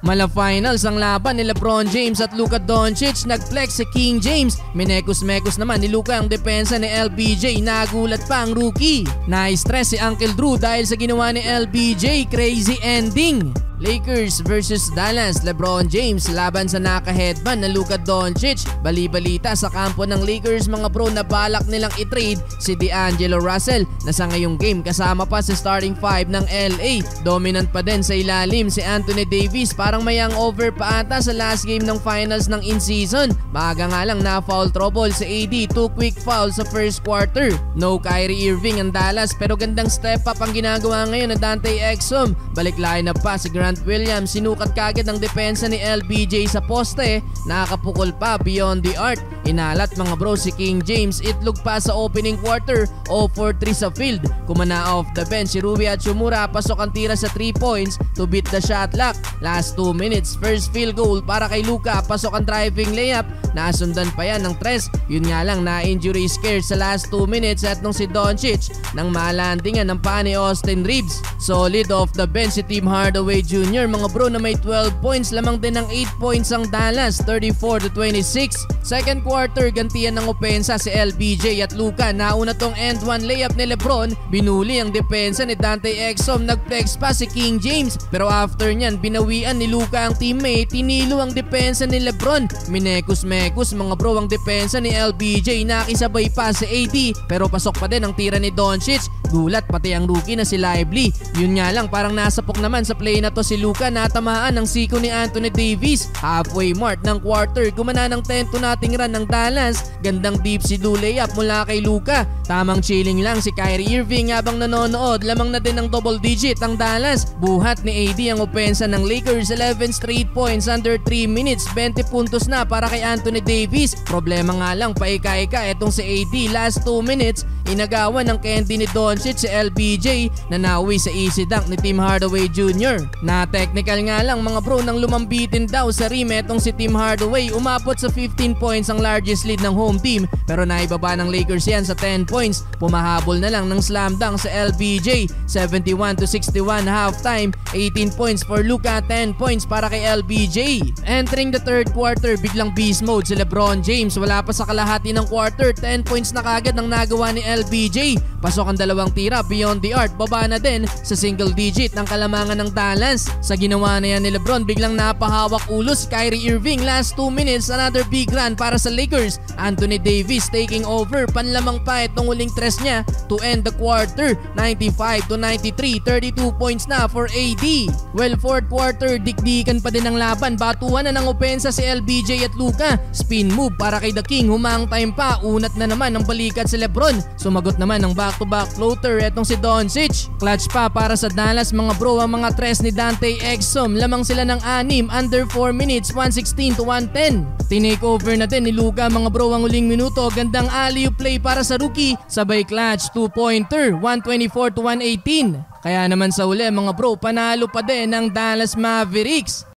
Mala finals ang laban ni LeBron James at Luka Doncic. Nagflex si King James. Minekos-mekos naman ni Luka ang depensa ni LBJ. Nagulat pa ang rookie. Na-stress si Uncle Drew dahil sa ginawa ni LBJ. Crazy ending. Lakers versus Dallas. LeBron James laban sa naka-headband na Luka Doncic. Bali-balita sa kampo ng Lakers mga bro na balak nilang i-trade si D'Angelo Russell na sa ngayong game kasama pa sa starting 5 ng LA. Dominant pa din sa ilalim si Anthony Davis. Parang may hangover pa ata sa last game ng finals ng in-season. Maaga nga lang na foul trouble si AD. 2 quick fouls sa first quarter. No Kyrie Irving ang Dallas pero gandang step up ang ginagawa ngayon ng Dante Exum. Balik lineup pa si Grant Williams. Sinukat kagad ang depensa ni LBJ sa poste. Nakakapukol pa beyond the arc. Inalat mga bro si King James. Itlog pa sa opening quarter. 0-for-3 sa field. Kumana off the bench si Rui Hachimura. Pasok ang tira sa 3 points to beat the shot clock. Last 2 minutes. First field goal para kay Luka. Pasok ang driving layup. Nasundan pa yan ng 3. Yun nga lang na injury scare sa last 2 minutes at nung si Doncic nang malandingan ng pa ni Austin Reeves. Solid off the bench si Tim Hardaway Jr. mga bro na may 12 points. Lamang din ng 8 points ang Dallas. 34-26. Second quarter gantiyan ng opensa si LBJ at Luka. Nauna tong end 1 layup ni LeBron. Binuli ang depensa ni Dante Exum. Nagflex pa si King James. Pero after nyan binawian ni Luka ang teammate. Tinilo ang depensa ni LeBron. Minekos-mekos mga bro ang depensa ni LBJ. Nakisabay pa si AD pero pasok pa din ang tira ni Doncic. Gulat pati ang rookie na si Lively. Yun nga lang parang nasapok naman sa play na to si Luka. Natamaan ng siko ni Anthony Davis. Halfway mark ng quarter. Gumana ng 10-0 run ng Dallas. Gandang deep si layup mula kay Luka. Tamang chilling lang si Kyrie Irving habang nanonood. Lamang na din ng double digit ang Dallas. Buhat ni AD ang opensa ng Lakers. 11 straight points under 3 minutes. 20 puntos na para kay Anthony Davis. Problema nga lang paika-ika etong si AD. Last 2 minutes inagawan ng candy ni Doncic si LBJ na nawi sa easy dunk ni Tim Hardaway Jr. Na technical nga lang mga bro nang lumambitin daw sa rim etong si Tim Hardaway. Umabot sa 15 points ang largest lead ng home team pero naibaba ng Lakers yan sa 10 points. Pumahabol na lang ng slam dunk sa LBJ. 71-61 halftime. 18 points for Luka, 10 points para kay LBJ. Entering the third quarter, biglang beast mode si LeBron James. Wala pa sa kalahati ng quarter, 10 points na kagad ang nagawa ni LBJ. Pasok ang dalawang tira beyond the arc. Baba na din sa single digit ang kalamangan ng Dallas. Sa ginawa na yan ni LeBron, biglang napahawak ulo si Kyrie Irving. Last 2 minutes, another big run para sa Lakers. Anthony Davis taking over. Panlamang pa itong huling tres niya to end the quarter. 95-93, 32 points na for AD. Well, fourth quarter, dikdikan pa din ang laban. Batuhan na ng opensa si LBJ at Luka. Spin move para kay The King. Humang time pa. Unat na naman ang balikat si LeBron. Sumagot naman ng back-to-back floater etong si Doncic. Clutch pa para sa Dallas mga bro ang mga tres ni Dante Exum. Lamang sila ng 6 under 4 minutes, 116-110. Tinake over na din ni Luka mga bro ang huling minuto. Gandang alley-oop play para sa rookie. Sabay clutch 2-pointer, 124-118. Kaya naman sa uli mga bro, panalo pa din ng Dallas Mavericks.